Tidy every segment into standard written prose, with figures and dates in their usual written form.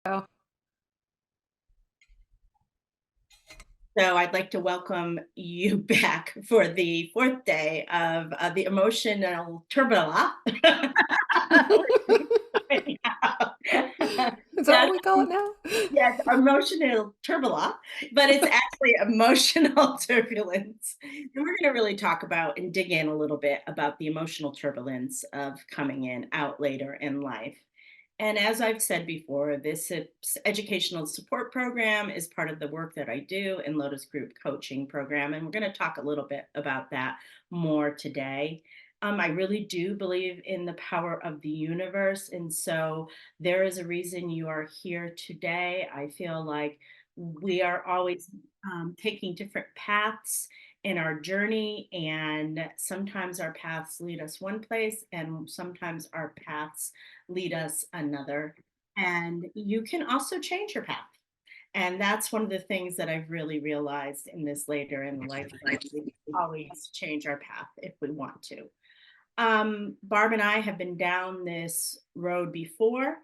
Oh, So I'd like to welcome you back for the fourth day of the emotional turbula. is that what Yes, we call it now? yes, emotional turbula, but it's actually emotional turbulence. And we're going to really talk about and dig in a little bit about the emotional turbulence of coming in out later in life. And as I've said before, this educational support program is part of the work that I do in Lotus Group Coaching Program. And we're going to talk a little bit about that more today. I really do believe in the power of the universe. And so there is a reason you are here today. I feel like we are always taking different paths in our journey, and sometimes our paths lead us one place, and sometimes our paths lead us another. And you can also change your path. And that's one of the things that I've really realized in this later in life that we always change our path if we want to. Barb and I have been down this road before.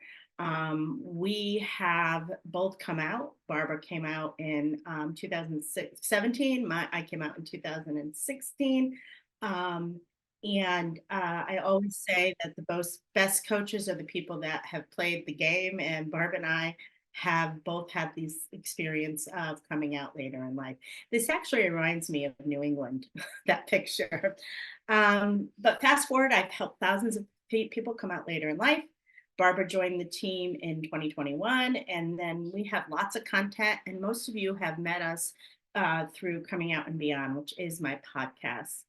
We have both come out. Barbara came out in 2017. I came out in 2016. Um, and I always say that the best coaches are the people that have played the game. And Barb and I have both had these experience of coming out later in life. This actually reminds me of New England, that picture. But fast forward, I've helped thousands of people come out later in life. Barbara joined the team in 2021, and then we have lots of content. And most of you have met us through Coming Out and Beyond, which is my podcast.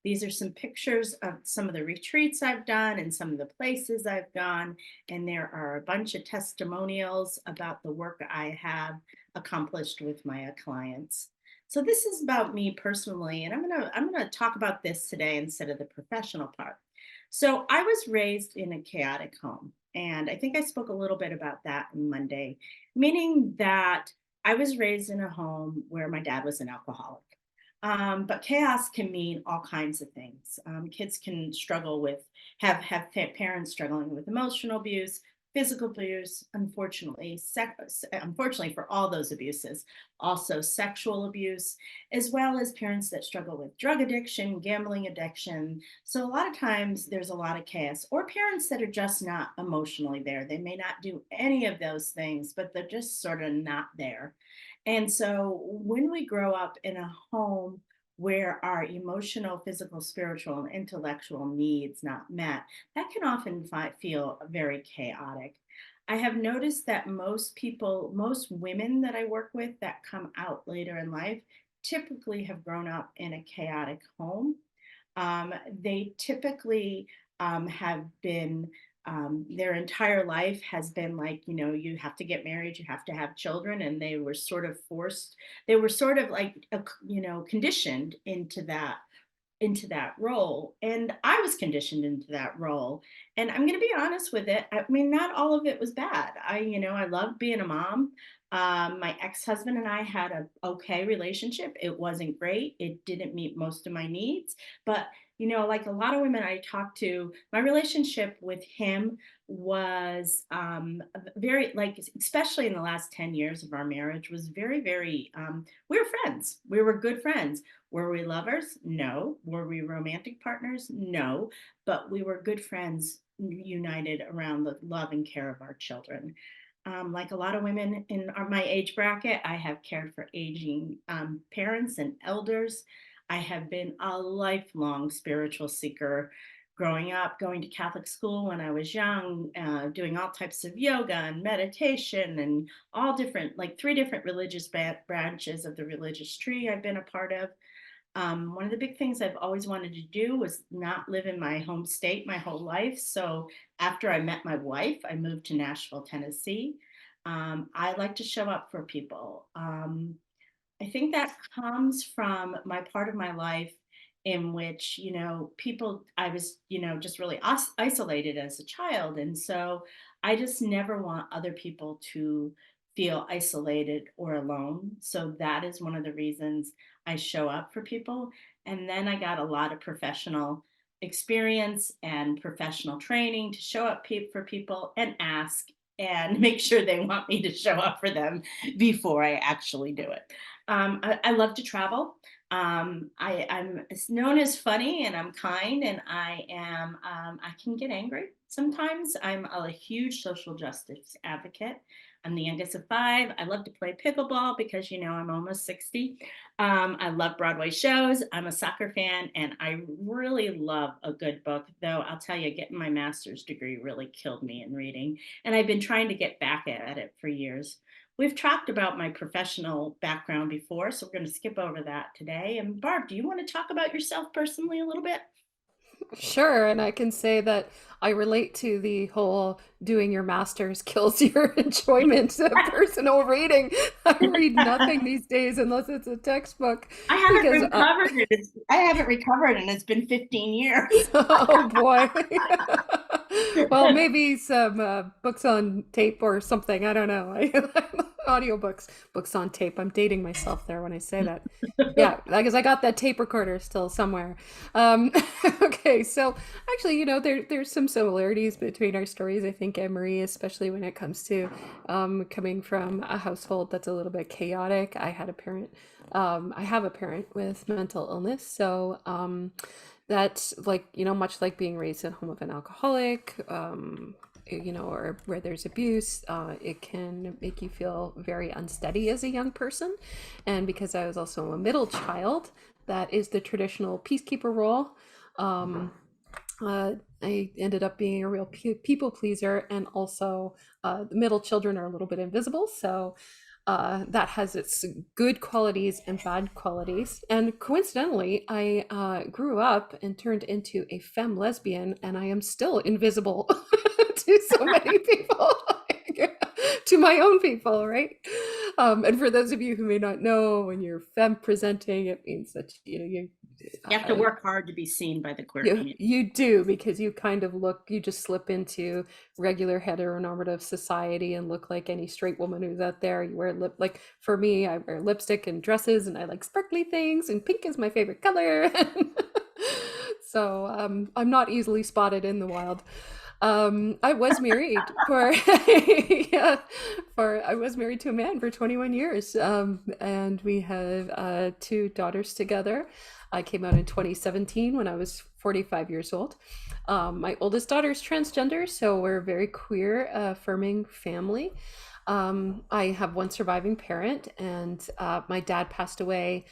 These are some pictures of some of the retreats I've done and some of the places I've gone. And there are a bunch of testimonials about the work I have accomplished with my clients. So this is about me personally, and I'm gonna talk about this today instead of the professional part. So I was raised in a chaotic home, and I think I spoke a little bit about that on Monday, meaning that I was raised in a home where my dad was an alcoholic. But chaos can mean all kinds of things. Kids can struggle with parents struggling with emotional abuse, physical abuse, unfortunately for all those abuses, also sexual abuse, as well as parents that struggle with drug addiction, gambling addiction. So a lot of times there's a lot of chaos, or parents that are just not emotionally there. They may not do any of those things, but they're just sort of not there. And so when we grow up in a home where our emotional, physical, spiritual, and intellectual needs not met, that can often feel very chaotic. I have noticed that most people, most women that I work with that come out later in life, typically have grown up in a chaotic home. They typically have been, their entire life has been like, you have to get married, you have to have children, and they were sort of forced, they were sort of like, conditioned into that role. And I was conditioned into that role. And I'm going to be honest with it. I mean, not all of it was bad. I loved being a mom. My ex-husband and I had a okay relationship. It wasn't great. It didn't meet most of my needs, but like a lot of women I talked to, my relationship with him was very, like, especially in the last 10 years of our marriage, was very, very, we were friends. We were good friends. Were we lovers? No. Were we romantic partners? No. But we were good friends united around the love and care of our children. Like a lot of women in my age bracket, I have cared for aging parents and elders. I have been a lifelong spiritual seeker. Growing up, going to Catholic school when I was young, doing all types of yoga and meditation and all different, like three different religious branches of the religious tree I've been a part of. One of the big things I've always wanted to do was not live in my home state my whole life. So after I met my wife, I moved to Nashville, Tennessee. I like to show up for people. I think that comes from my part of my life in which, people, I was, just really isolated as a child. And so I just never want other people to feel isolated or alone. So that is one of the reasons I show up for people. And then I got a lot of professional experience and professional training to show up for people and ask. and make sure they want me to show up for them before I actually do it. I love to travel. I'm known as funny and I'm kind and I can get angry sometimes. I'm a huge social justice advocate. I'm the youngest of five. I love to play pickleball because, I'm almost 60. I love Broadway shows. I'm a soccer fan and I really love a good book, though I'll tell you, getting my master's degree really killed me in reading. And I've been trying to get back at it for years. We've talked about my professional background before, so we're going to skip over that today. And Barb, do you want to talk about yourself personally a little bit? Sure, and I can say that I relate to the whole doing your master's kills your enjoyment of personal reading. I read nothing these days unless it's a textbook I haven't because recovered it. I haven't recovered, and it's been 15 years. oh boy. Well, maybe some books on tape or something. I don't know. Audiobooks, books on tape. I'm dating myself there when I say that. Yeah, because I got that tape recorder still somewhere. Um, okay, so actually, there's some similarities between our stories. I think Anne Marie, especially when it comes to coming from a household that's a little bit chaotic. I have a parent with mental illness, so that's like much like being raised in a home of an alcoholic, or where there's abuse, it can make you feel very unsteady as a young person. And because I was also a middle child, that is the traditional peacekeeper role. Um, I ended up being a real people pleaser, and also the middle children are a little bit invisible, so that has its good qualities and bad qualities. And coincidentally, I grew up and turned into a femme lesbian, and I am still invisible to so many people, to my own people, right? And for those of you who may not know, when you're femme presenting, it means that You have to uh, work hard to be seen by the queer community. you do, because you kind of you just slip into regular heteronormative society and look like any straight woman who's out there. You wear like for me, I wear lipstick and dresses, and I like sparkly things, and pink is my favorite color. So I'm not easily spotted in the wild. I was married for yeah, for I was married to a man for 21 years, and we have two daughters together. I came out in 2017 when I was 45 years old. My oldest daughter is transgender, so we're a very queer, affirming family. I have one surviving parent, and my dad passed away.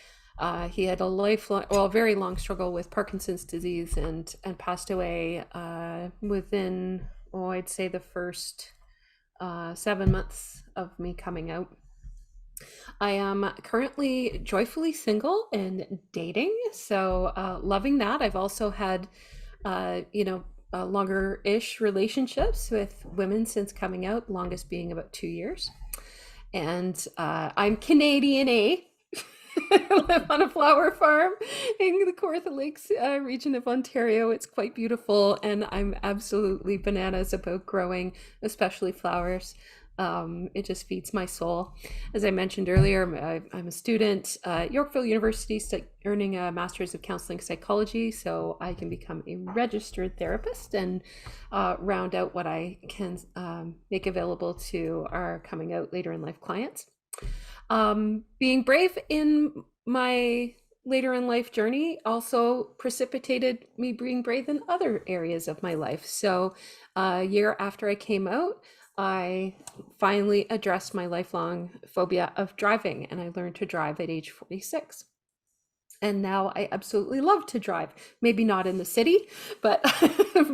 He had a lifelong, well, very long struggle with Parkinson's disease, and passed away within, oh, I'd say the first 7 months of me coming out. I am currently joyfully single and dating, so loving that. I've also had, longer-ish relationships with women since coming out, longest being about 2 years. And I'm Canadian, eh? I live on a flower farm in the Kawartha Lakes region of Ontario. It's quite beautiful, and I'm absolutely bananas about growing, especially flowers. It just feeds my soul. As I mentioned earlier, I'm a student at Yorkville University, earning a master's of counseling psychology, so I can become a registered therapist and round out what I can make available to our coming out later in life clients. Being brave in my later in life journey also precipitated me being brave in other areas of my life. So, a year after I came out, I finally addressed my lifelong phobia of driving, and I learned to drive at age 46. And now I absolutely love to drive. Maybe not in the city, but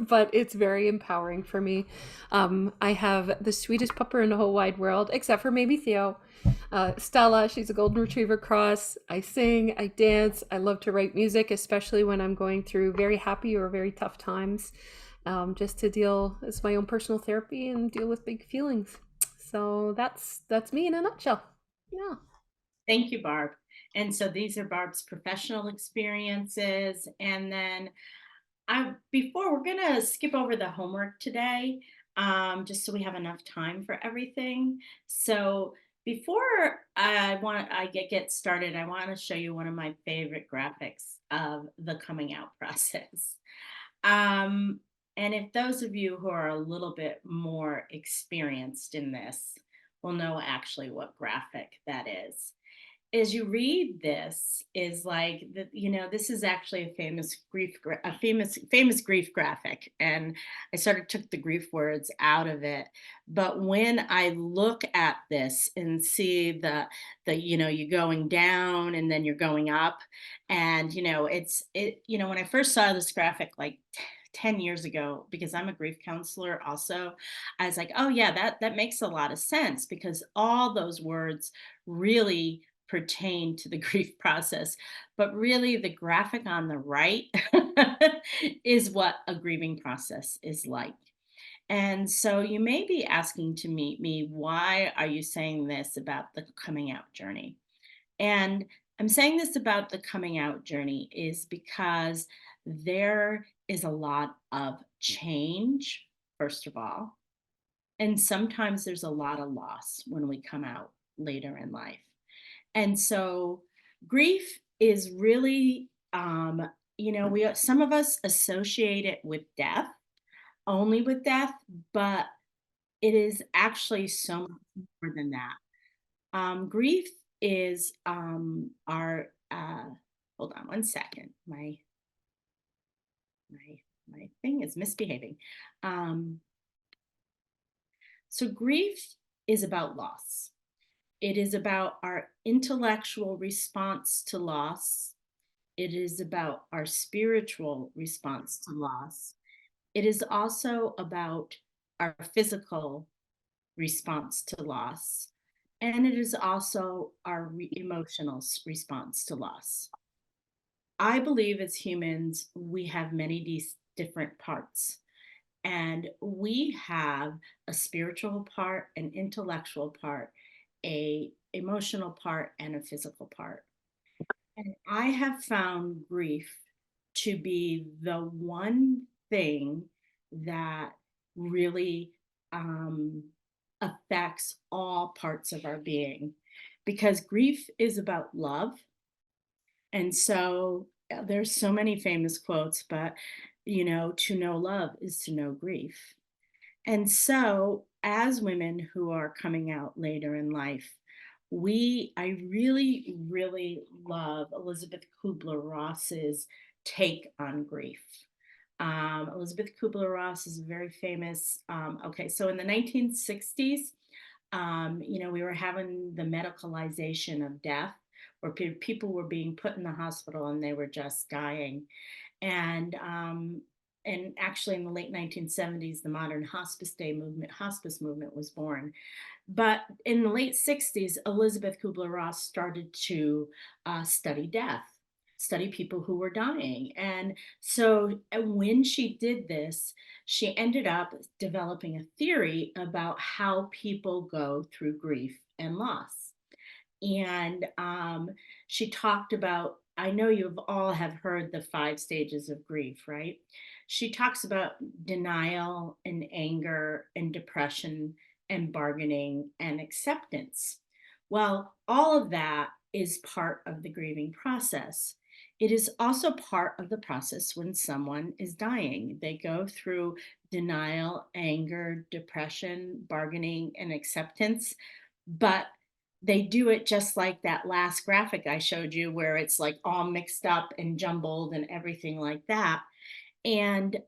but it's very empowering for me. I have the sweetest pupper in the whole wide world, except for maybe Theo. Stella, she's a golden retriever cross. I sing, I dance, I love to write music, especially when I'm going through very happy or very tough times, just to deal as my own personal therapy and deal with big feelings. So that's me in a nutshell. Yeah. Thank you, Barb. And so these are Barb's professional experiences. And then before we're gonna skip over the homework today, just so we have enough time for everything. So before I get started, I want to show you one of my favorite graphics of the coming out process. Um, And if those of you who are a little bit more experienced in this will know actually what graphic that is. As you read this is like the, this is actually a famous grief graphic, and I sort of took the grief words out of it. But when I look at this and see the you going down and then you're going up, and when I first saw this graphic like 10 years ago, because I'm a grief counselor also, I was like, oh yeah, that makes a lot of sense, because all those words really pertain to the grief process. But really, the graphic on the right is what a grieving process is like. And so you may be asking to meet me, why are you saying this about the coming out journey? And I'm saying this about the coming out journey is because there is a lot of change, first of all. And sometimes there's a lot of loss when we come out later in life. And so grief is really, some of us associate it with death, only with death, but it is actually so much more than that. Grief is our, hold on one second. My thing is misbehaving. Um, so grief is about loss. It is about our intellectual response to loss. It is about our spiritual response to loss. It is also about our physical response to loss. And it is also our emotional response to loss. I believe as humans, we have many these different parts. And we have a spiritual part, an intellectual part, a emotional part, and a physical part. And I have found grief to be the one thing that really um, affects all parts of our being, because grief is about love. And so there's so many famous quotes, but to know love is to know grief. And so, as women who are coming out later in life, I really, really love Elizabeth Kubler-Ross's take on grief. Elizabeth Kubler-Ross is a very famous. Okay, so in the 1960s, we were having the medicalization of death, where people were being put in the hospital and they were just dying. And actually in the late 1970s, the modern hospice movement was born. But in the late 60s, Elizabeth Kubler-Ross started to study death, study people who were dying. And so when she did this, she ended up developing a theory about how people go through grief and loss. And she talked about, I know you've all have heard the 5 stages of grief, right? She talks about denial and anger and depression and bargaining and acceptance. Well, all of that is part of the grieving process. It is also part of the process when someone is dying. They go through denial, anger, depression, bargaining, and acceptance. But they do it just like that last graphic I showed you, where it's like all mixed up and jumbled and everything like that. And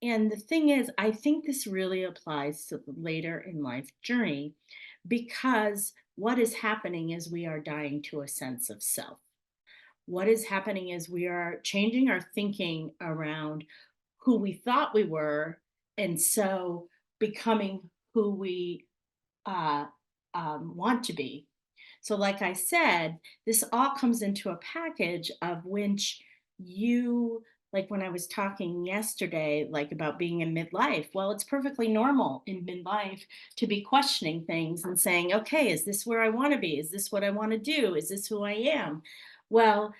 the thing is, I think this really applies to the later in life journey, because what is happening is we are dying to a sense of self. What is happening is we are changing our thinking around who we thought we were, and so becoming who we uh, want to be. So, like I said, this all comes into a package of which like when I was talking yesterday, like about being in midlife, well, it's perfectly normal in midlife to be questioning things and saying, okay, is this where I want to be? Is this what I want to do? Is this who I am? Well,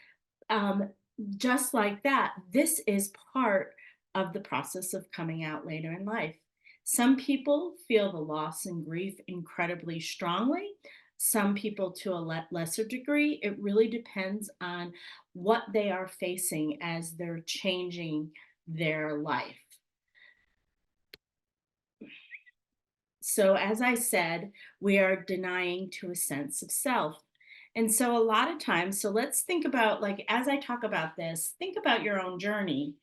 um, just like that, this is part of the process of coming out later in life. Some people feel the loss and grief incredibly strongly. Some people to a lesser degree. It really depends on what they are facing as they're changing their life. So, as I said, we are denying to a sense of self. And so, a lot of times, so let's think about, like, as I talk about this, think about your own journey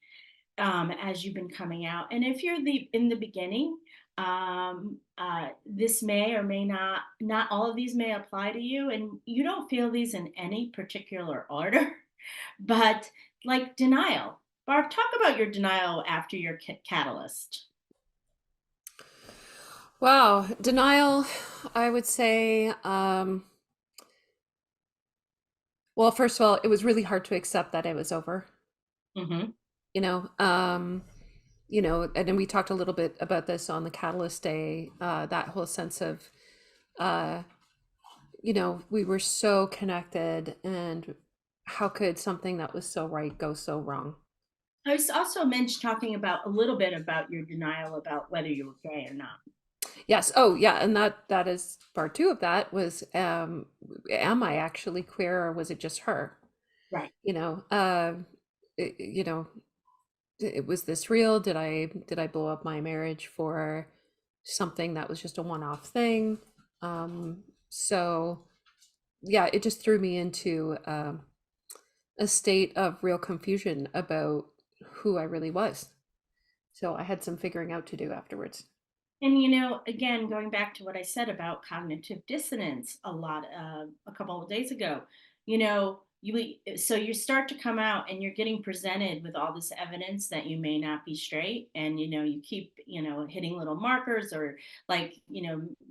as you've been coming out. And if you're in the beginning, this may or may not all of these may apply to you, and you don't feel these in any particular order, but like denial. Barb, talk about your denial after your catalyst. Wow, denial, I would say, well, first of all, it was really hard to accept that it was over, Hmm. you know. And then we talked a little bit about this on the Catalyst Day, that whole sense of, uh, we were so connected, and how could something that was so right go so wrong? I was also mentioned talking about a little bit about your denial about whether you were gay or not. Yes. Oh, yeah. And that is part two of that was, am I actually queer, or was it just her? Right. You know, it, you know, was this real? Did I blow up my marriage for something that was just a one-off thing? So yeah, it just threw me into, a state of real confusion about who I really was. So I had some figuring out to do afterwards. And again, going back to what I said about cognitive dissonance a couple of days ago, so you start to come out and you're getting presented with all this evidence that you may not be straight, and you keep hitting little markers, or like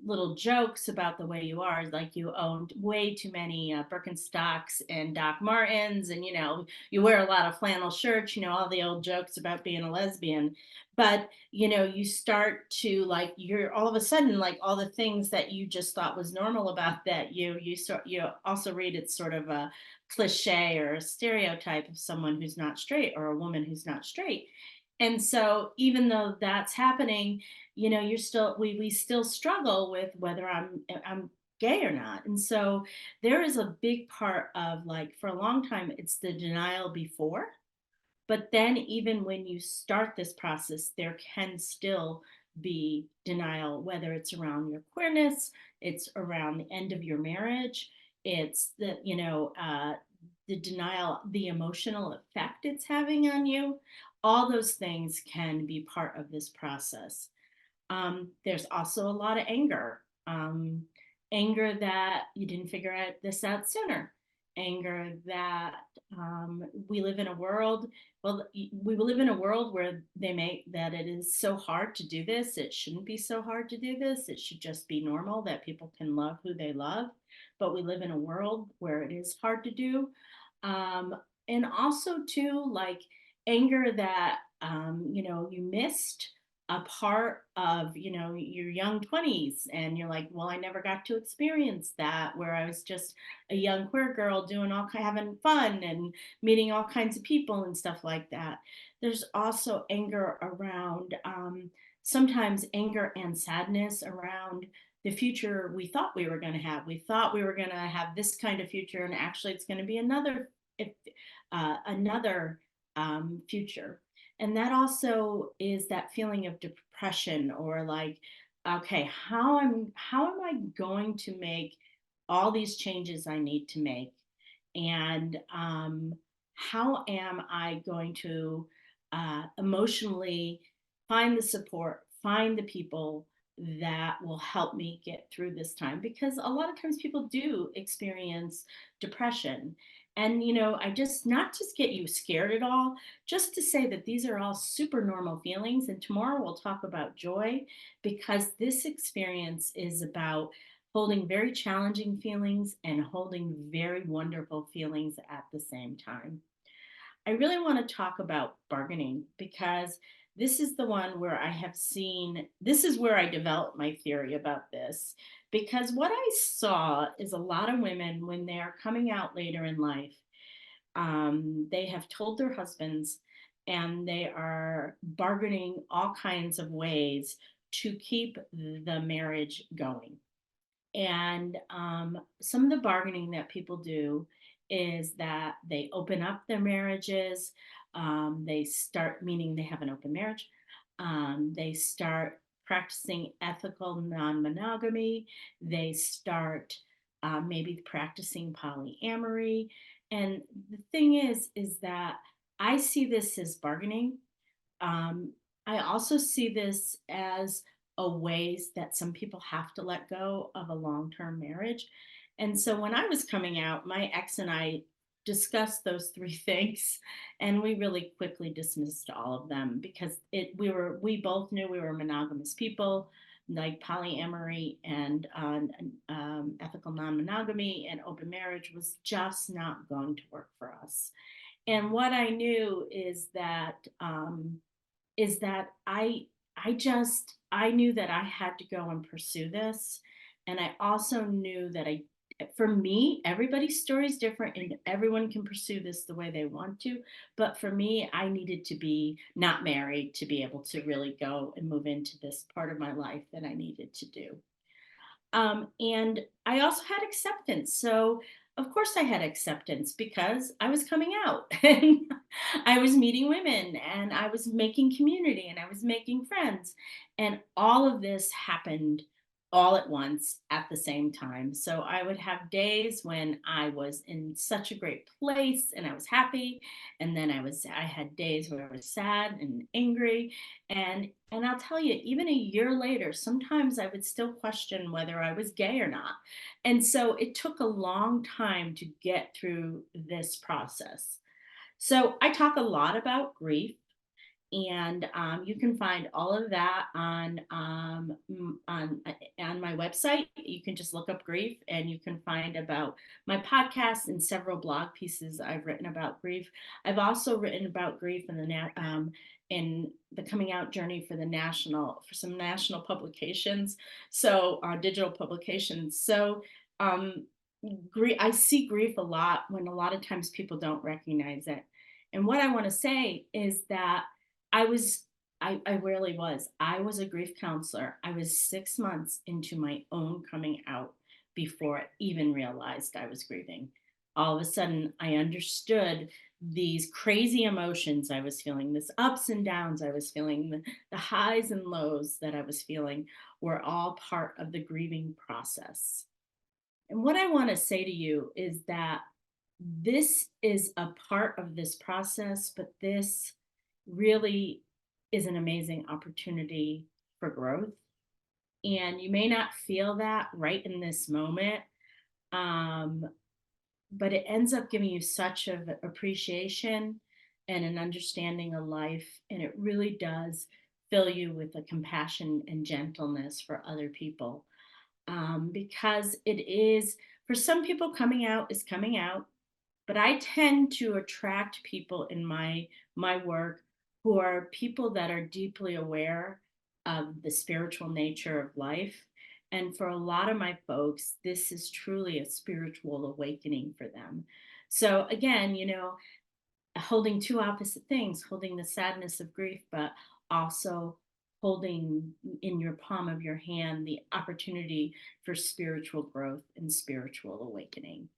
little jokes about the way you are, like you owned way too many Birkenstocks and Doc Martens, and you wear a lot of flannel shirts, all the old jokes about being a lesbian. But you start to, like, you're all of a sudden, like, all the things that you just thought was normal about that, you also read it's sort of a cliche or a stereotype of someone who's not straight, or a woman who's not straight. And so even though that's happening, you're still we still struggle with whether I'm gay or not. And so there is a big part of, like, for a long time it's the denial before, but then, even when you start this process, there can still be denial, whether it's around your queerness, it's around the end of your marriage, it's the denial, the emotional effect it's having on you. All those things can be part of this process. There's also a lot of anger. Anger that you didn't figure this out sooner. Anger that we live in a world. Well, we live in a world where they make that it is so hard to do this. It shouldn't be so hard to do this. It should just be normal that people can love who they love. But we live in a world where it is hard to do. Um, and also, too, like anger that you missed a part of your young 20s, and you're like, well, I never got to experience that, where I was just a young queer girl doing having fun and meeting all kinds of people and stuff like that. There's also anger around, sometimes anger and sadness around the future we thought we were going to have. We thought we were going to have this kind of future, and actually it's going to be another future. And that also is that feeling of depression, or like, okay, how am I going to make all these changes I need to make? And how am I going to emotionally find the support, find the people that will help me get through this time? Because a lot of times people do experience depression. And I just, not just get you scared at all, just to say that these are all super normal feelings. And tomorrow we'll talk about joy, because this experience is about holding very challenging feelings and holding very wonderful feelings at the same time. I really want to talk about bargaining, because this is the one where I have seen, this is where I developed my theory about this. Because what I saw is a lot of women, when they're coming out later in life, they have told their husbands, and they are bargaining all kinds of ways to keep the marriage going. And some of the bargaining that people do is that they open up their marriages. They start, meaning they have an open marriage. They start practicing ethical non monogamy. They start maybe practicing polyamory. And the thing is that I see this as bargaining. um, I also see this as a ways that some people have to let go of a long-term marriage. And so when I was coming out, my ex and I discussed those three things, and we really quickly dismissed all of them because we both knew we were monogamous people. Like polyamory and ethical non-monogamy and open marriage was just not going to work for us. And what I knew is that I knew that I had to go and pursue this. And I also knew that for me, everybody's story is different and everyone can pursue this the way they want to. But for me, I needed to be not married to be able to really go and move into this part of my life that I needed to do. And I also had acceptance. So, of course, I had acceptance because I was coming out and I was meeting women and I was making community and I was making friends. And all of this happened all at once at the same time. So I would have days when I was in such a great place and I was happy, and then I had days where I was sad and angry. And I'll tell you, even a year later, sometimes I would still question whether I was gay or not. And so it took a long time to get through this process. So I talk a lot about grief, and you can find all of that on my website. You can just look up grief, and you can find about my podcast and several blog pieces I've written about grief. I've also written about grief in the coming out journey for some national publications, so digital publications. So um, grief, I see grief a lot when a lot of times people don't recognize it. And what I want to say is that I was, I really was. I was a grief counselor. I was 6 months into my own coming out before I even realized I was grieving. All of a sudden, I understood these crazy emotions I was feeling, this ups and downs I was feeling, the highs and lows that I was feeling were all part of the grieving process. And what I want to say to you is that this is a part of this process, but this really is an amazing opportunity for growth. And you may not feel that right in this moment, um, but it ends up giving you such of appreciation and an understanding of life. And it really does fill you with a compassion and gentleness for other people. Because it is, for some people, coming out is coming out, but I tend to attract people in my work who are people that are deeply aware of the spiritual nature of life. And for a lot of my folks, this is truly a spiritual awakening for them. So again, holding two opposite things, holding the sadness of grief, but also holding in your palm of your hand the opportunity for spiritual growth and spiritual awakening.